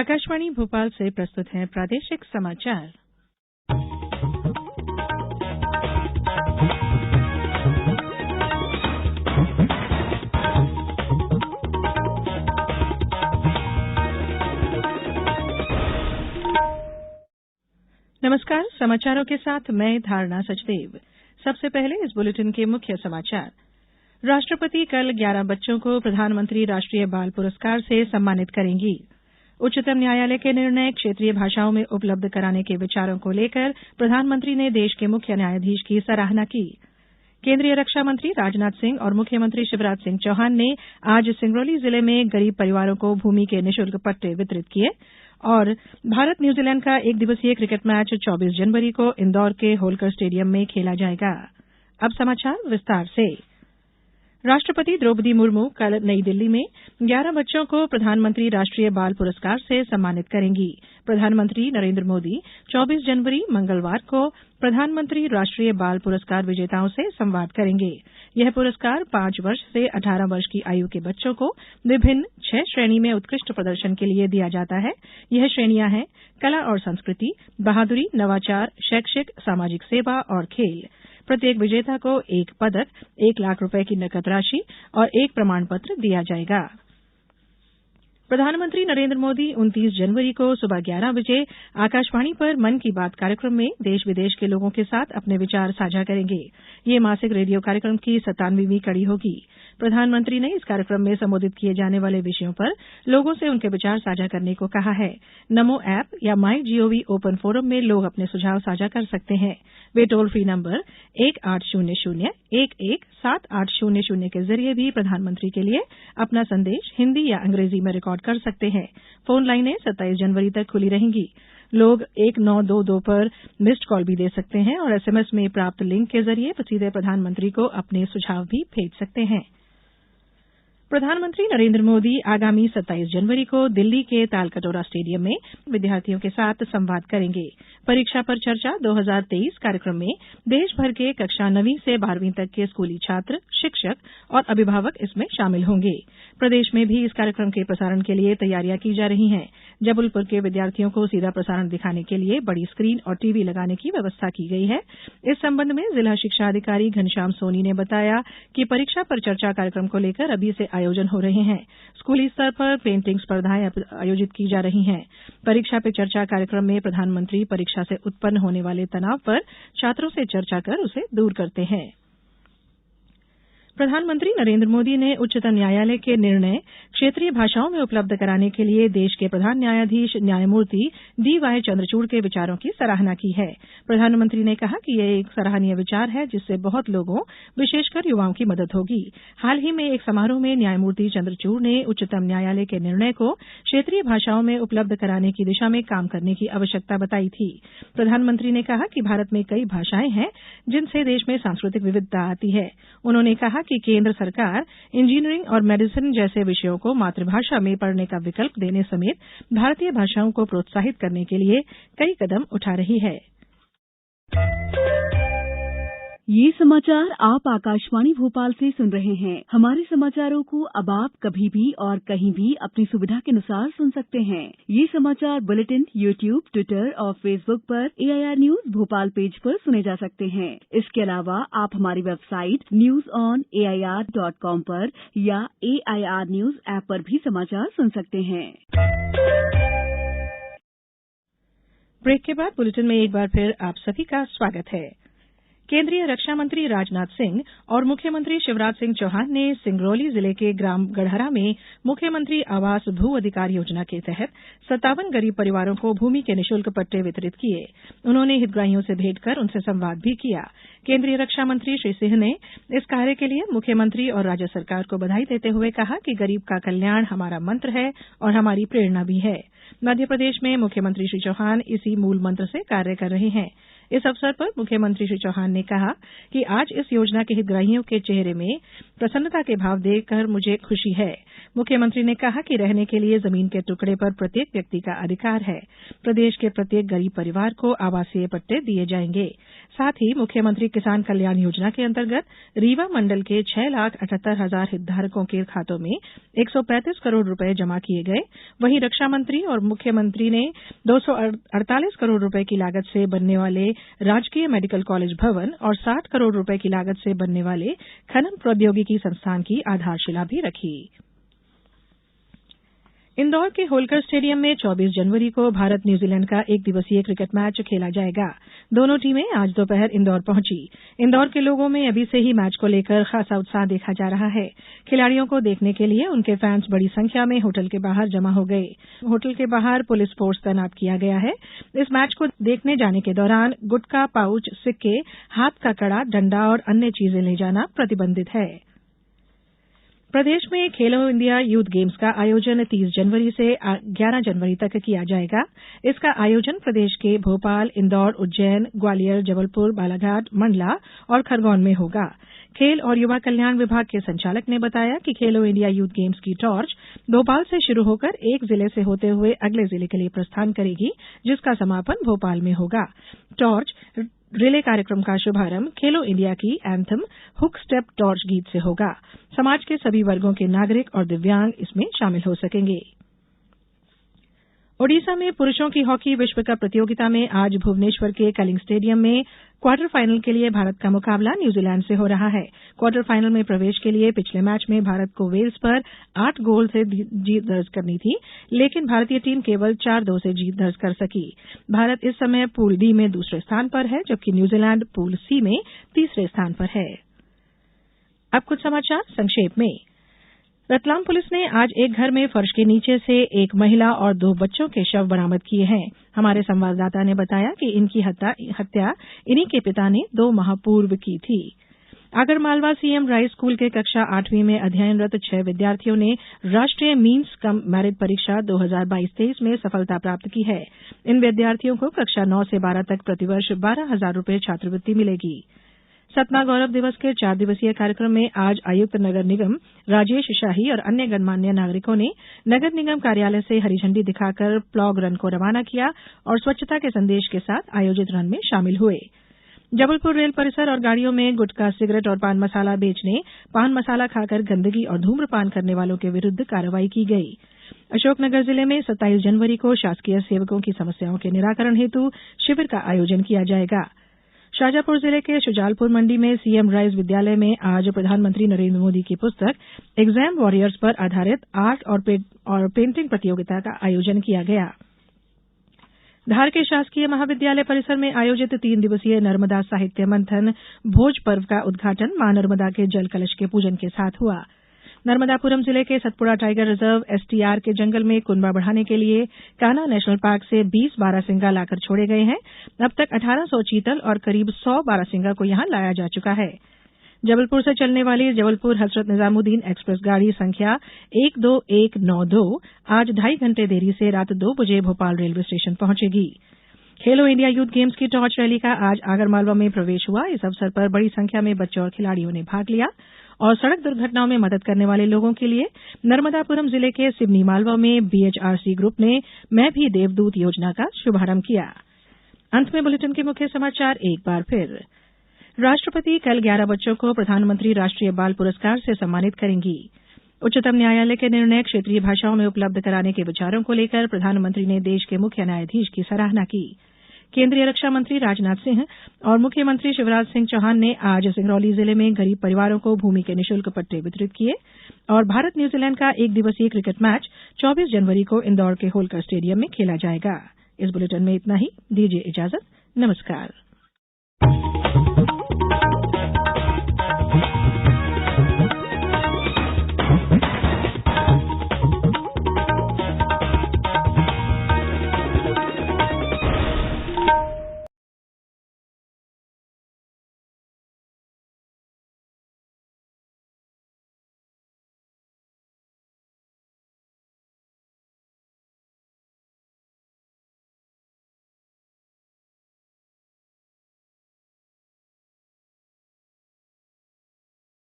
आकाशवाणी भोपाल से प्रस्तुत हैं प्रादेशिक समाचार। नमस्कार, समाचारों के साथ मैं धारणा सचदेव। सबसे पहले इस बुलेटिन के मुख्य समाचार। राष्ट्रपति कल 11 बच्चों को प्रधानमंत्री राष्ट्रीय बाल पुरस्कार से सम्मानित करेंगी। उच्चतम न्यायालय के निर्णय क्षेत्रीय भाषाओं में उपलब्ध कराने के विचारों को लेकर प्रधानमंत्री ने देश के मुख्य न्यायाधीश की सराहना की। केंद्रीय रक्षा मंत्री राजनाथ सिंह और मुख्यमंत्री शिवराज सिंह चौहान ने आज सिंगरौली जिले में गरीब परिवारों को भूमि के निःशुल्क पट्टे वितरित किए और भारत न्यूजीलैंड का एक दिवसीय क्रिकेट मैच 24 जनवरी को इंदौर के होलकर स्टेडियम में खेला जाएगा। अब समाचार विस्तार से। राष्ट्रपति द्रौपदी मुर्मू कल नई दिल्ली में 11 बच्चों को प्रधानमंत्री राष्ट्रीय बाल पुरस्कार से सम्मानित करेंगी। प्रधानमंत्री नरेंद्र मोदी 24 जनवरी मंगलवार को प्रधानमंत्री राष्ट्रीय बाल पुरस्कार विजेताओं से संवाद करेंगे। यह पुरस्कार 5 वर्ष से 18 वर्ष की आयु के बच्चों को विभिन्न 6 श्रेणी में उत्कृष्ट प्रदर्शन के लिए दिया जाता है। यह श्रेणियां हैं कला और संस्कृति, बहादुरी, नवाचार, शैक्षिक, सामाजिक सेवा और खेल। प्रत्येक विजेता को 1 पदक, 1 लाख रुपए की नकद राशि और 1 प्रमाण पत्र दिया जाएगा। प्रधानमंत्री नरेंद्र मोदी 29 जनवरी को सुबह 11 बजे आकाशवाणी पर मन की बात कार्यक्रम में देश विदेश के लोगों के साथ अपने विचार साझा करेंगे। ये मासिक रेडियो कार्यक्रम की 97वीं कड़ी होगी। प्रधानमंत्री ने इस कार्यक्रम में संबोधित किए जाने वाले विषयों पर लोगों से उनके विचार साझा करने को कहा है। नमो ऐप या माई जीओवी ओपन फोरम में लोग अपने सुझाव साझा कर सकते हैं। वे टोल फ्री नंबर 1800-11-7800 के जरिए भी प्रधानमंत्री के लिए अपना संदेश हिंदी या अंग्रेजी में रिकॉर्ड कर सकते हैं। फोन लाइनें 27 जनवरी तक खुली रहेंगी। लोग 1922 पर मिस्ड कॉल भी दे सकते हैं और एसएमएस में प्राप्त लिंक के जरिए सीधे प्रधानमंत्री को अपने सुझाव भी भेज सकते हैं। प्रधानमंत्री नरेंद्र मोदी आगामी 27 जनवरी को दिल्ली के तालकटोरा स्टेडियम में विद्यार्थियों के साथ संवाद करेंगे। परीक्षा पर चर्चा 2023 कार्यक्रम में देश भर के कक्षा 9वीं से 12वीं तक के स्कूली छात्र, शिक्षक और अभिभावक इसमें शामिल होंगे। प्रदेश में भी इस कार्यक्रम के प्रसारण के लिए तैयारियां की जा रही हैं। जबलपुर के विद्यार्थियों को सीधा प्रसारण दिखाने के लिए बड़ी स्क्रीन और टीवी लगाने की व्यवस्था की गई है। इस संबंध में जिला शिक्षा अधिकारी घनश्याम सोनी ने बताया कि परीक्षा पर चर्चा कार्यक्रम को लेकर अभी से आयोजन हो रहे हैं। स्कूली स्तर पर पेंटिंग स्पर्धाएं आयोजित की जा रही हैं। परीक्षा पे चर्चा कार्यक्रम में प्रधानमंत्री परीक्षा से उत्पन्न होने वाले तनाव पर छात्रों से चर्चा कर उसे दूर करते हैं। प्रधानमंत्री नरेंद्र मोदी ने उच्चतम न्यायालय के निर्णय क्षेत्रीय भाषाओं में उपलब्ध कराने के लिए देश के प्रधान न्यायाधीश न्यायमूर्ति डीवाई चंद्रचूड़ के विचारों की सराहना की है। प्रधानमंत्री ने कहा कि यह एक सराहनीय विचार है जिससे बहुत लोगों, विशेषकर युवाओं की मदद होगी। हाल ही में एक समारोह में न्यायमूर्ति चंद्रचूड़ ने उच्चतम न्यायालय के निर्णय को क्षेत्रीय भाषाओं में उपलब्ध कराने की दिशा में काम करने की आवश्यकता बताई थी। प्रधानमंत्री ने कहा कि भारत में कई भाषाएं हैं जिनसे देश में सांस्कृतिक विविधता आती है। उन्होंने कहा कि केंद्र सरकार इंजीनियरिंग और मेडिसिन जैसे विषयों को मातृभाषा में पढ़ने का विकल्प देने समेत भारतीय भाषाओं को प्रोत्साहित करने के लिए कई कदम उठा रही है। ये समाचार आप आकाशवाणी भोपाल से सुन रहे हैं। हमारे समाचारों को अब आप कभी भी और कहीं भी अपनी सुविधा के अनुसार सुन सकते हैं। ये समाचार बुलेटिन YouTube, Twitter और Facebook पर AIR न्यूज भोपाल पेज पर सुने जा सकते हैं। इसके अलावा आप हमारी वेबसाइट newsonair.com पर या AIR न्यूज ऐप पर भी समाचार सुन सकते हैं। ब्रेक के बाद बुलेटिन में एक बार फिर आप सभी का स्वागत है। केंद्रीय रक्षा मंत्री राजनाथ सिंह और मुख्यमंत्री शिवराज सिंह चौहान ने सिंगरौली जिले के ग्राम गढ़हरा में मुख्यमंत्री आवास भू अधिकार योजना के तहत 57 गरीब परिवारों को भूमि के निःशुल्क पट्टे वितरित किए। उन्होंने हितग्राहियों से भेंट कर उनसे संवाद भी किया। केंद्रीय रक्षा मंत्री श्री सिंह ने इस कार्य के लिए मुख्यमंत्री और राज्य सरकार को बधाई देते हुए कहा कि गरीब का कल्याण हमारा मंत्र है और हमारी प्रेरणा भी है। मध्य प्रदेश में मुख्यमंत्री श्री चौहान इसी मूल मंत्र से कार्य कर रहे हैं। इस अवसर पर मुख्यमंत्री श्री चौहान ने कहा कि आज इस योजना के हितग्राहियों के चेहरे में प्रसन्नता के भाव देखकर मुझे खुशी है। मुख्यमंत्री ने कहा कि रहने के लिए जमीन के टुकड़े पर प्रत्येक व्यक्ति का अधिकार है। प्रदेश के प्रत्येक गरीब परिवार को आवासीय पट्टे दिए जाएंगे। साथ ही मुख्यमंत्री किसान कल्याण योजना के अंतर्गत रीवा मंडल के 6,78,000 हितधारकों के खातों में 135 करोड़ रुपए जमा किए गए। वहीं रक्षा मंत्री और मुख्यमंत्री ने 248 करोड़ रुपए की लागत से बनने वाले राजकीय मेडिकल कॉलेज भवन और 60 करोड़ रुपए की लागत से बनने वाले खनन प्रौद्योगिकी संस्थान की आधारशिला भी रखी। इंदौर के होलकर स्टेडियम में 24 जनवरी को भारत न्यूजीलैंड का एक दिवसीय क्रिकेट मैच खेला जाएगा। दोनों टीमें आज दोपहर इंदौर पहुंची। इंदौर के लोगों में अभी से ही मैच को लेकर खासा उत्साह देखा जा रहा है। खिलाड़ियों को देखने के लिए उनके फैंस बड़ी संख्या में होटल के बाहर जमा हो गए। होटल के बाहर पुलिस फोर्स तैनात किया गया है। इस मैच को देखने जाने के दौरान गुटखा, पाउच, सिक्के, हाथ का कड़ा, डंडा और अन्य चीजें ले जाना प्रतिबंधित है। प्रदेश में खेलो इंडिया यूथ गेम्स का आयोजन 30 जनवरी से 11 जनवरी तक किया जाएगा। इसका आयोजन प्रदेश के भोपाल, इंदौर, उज्जैन, ग्वालियर, जबलपुर, बालाघाट, मंडला और खरगोन में होगा। खेल और युवा कल्याण विभाग के संचालक ने बताया कि खेलो इंडिया यूथ गेम्स की टॉर्च भोपाल से शुरू होकर एक जिले से होते हुए अगले जिले के लिए प्रस्थान करेगी, जिसका समापन भोपाल में होगा। टॉर्च रिले कार्यक्रम का शुभारंभ खेलो इंडिया की एंथम हुक स्टेप टॉर्च गीत से होगा। समाज के सभी वर्गों के नागरिक और दिव्यांग इसमें शामिल हो सकेंगे। ओडिशा में पुरुषों की हॉकी विश्व कप प्रतियोगिता में आज भुवनेश्वर के कलिंग स्टेडियम में क्वार्टर फाइनल के लिए भारत का मुकाबला न्यूजीलैंड से हो रहा है। क्वार्टर फाइनल में प्रवेश के लिए पिछले मैच में भारत को वेल्स पर 8 गोल से जीत दर्ज करनी थी, लेकिन भारतीय टीम केवल 4-2 से जीत दर्ज कर सकी। भारत इस समय पूल डी में दूसरे स्थान पर है, जबकि न्यूजीलैंड पूल सी में तीसरे स्थान पर है। अब कुछ समाचार संक्षेप में। रतलाम पुलिस ने आज एक घर में फर्श के नीचे से एक महिला और 2 बच्चों के शव बरामद किए हैं। हमारे संवाददाता ने बताया कि इनकी हत्या इन्हीं के पिता ने 2 माह पूर्व की थी। आगरमालवा सीएम राइस स्कूल के कक्षा 8वीं में अध्ययनरत 6 विद्यार्थियों ने राष्ट्रीय मीन्स कम मेरिट परीक्षा 2022-23 में सफलता प्राप्त की है। इन विद्यार्थियों को कक्षा 9 से 12 तक प्रतिवर्ष 12,000 रुपए छात्रवृत्ति मिलेगी। सतना गौरव दिवस के 4 दिवसीय कार्यक्रम में आज आयुक्त नगर निगम राजेश शाही और अन्य गणमान्य नागरिकों ने नगर निगम कार्यालय से हरी झंडी दिखाकर प्लॉग रन को रवाना किया और स्वच्छता के संदेश के साथ आयोजित रन में शामिल हुए। जबलपुर रेल परिसर और गाड़ियों में गुटखा, सिगरेट और पान मसाला बेचने, पान मसाला खाकर गंदगी और धूम्रपान करने वालों के विरुद्ध कार्रवाई की गई। अशोकनगर जिले में 27 जनवरी को शासकीय सेवकों की समस्याओं के निराकरण हेतु शिविर का आयोजन किया जाएगा। शाजापुर जिले के शुजालपुर मंडी में सीएम राइस विद्यालय में आज प्रधानमंत्री नरेंद्र मोदी की पुस्तक एग्जाम वॉरियर्स पर आधारित आर्ट और पेंटिंग प्रतियोगिता का आयोजन किया गया। धार के शासकीय महाविद्यालय परिसर में आयोजित 3 दिवसीय नर्मदा साहित्य मंथन भोज पर्व का उद्घाटन मां नर्मदा के जल कलश के पूजन के साथ हुआ। नर्मदापुरम जिले के सतपुड़ा टाइगर रिजर्व एसटीआर के जंगल में कुनबा बढ़ाने के लिए कान्हा नेशनल पार्क से 20 बारहसिंगा लाकर छोड़े गए हैं। अब तक 1800 चीतल और करीब 100 बारहसिंगा को यहां लाया जा चुका है। जबलपुर से चलने वाली जबलपुर हजरत निजामुद्दीन एक्सप्रेस गाड़ी संख्या 12192 आज 2.5 घंटे देरी से रात 2 बजे भोपाल रेलवे स्टेशन पहुंचेगी। खेलो इंडिया यूथ गेम्स की टॉर्च रैली का आज आगरमालवा में प्रवेश हुआ। इस अवसर पर बड़ी संख्या में बच्चों और खिलाड़ियों ने भाग लिया और सड़क दुर्घटनाओं में मदद करने वाले लोगों के लिए नर्मदापुरम जिले के सिवनी मालवा में बीएचआरसी ग्रुप ने मैं भी देवदूत योजना का शुभारंभ किया। अंत में बुलेटिन के मुख्य समाचार एक बार फिर। राष्ट्रपति कल 11 बच्चों को प्रधानमंत्री राष्ट्रीय बाल पुरस्कार से सम्मानित करेंगी। उच्चतम न्यायालय के निर्णय क्षेत्रीय भाषाओं में उपलब्ध कराने के विचारों को लेकर प्रधानमंत्री ने देश के मुख्य न्यायाधीश की सराहना की। केंद्रीय रक्षा मंत्री राजनाथ सिंह और मुख्यमंत्री शिवराज सिंह चौहान ने आज सिंगरौली जिले में गरीब परिवारों को भूमि के निःशुल्क पट्टे वितरित किए और भारत न्यूजीलैंड का एक दिवसीय क्रिकेट मैच 24 जनवरी को इंदौर के होलकर स्टेडियम में खेला जाएगा। इस बुलेटिन में इतना ही। दीजिए इजाजत। नमस्कार।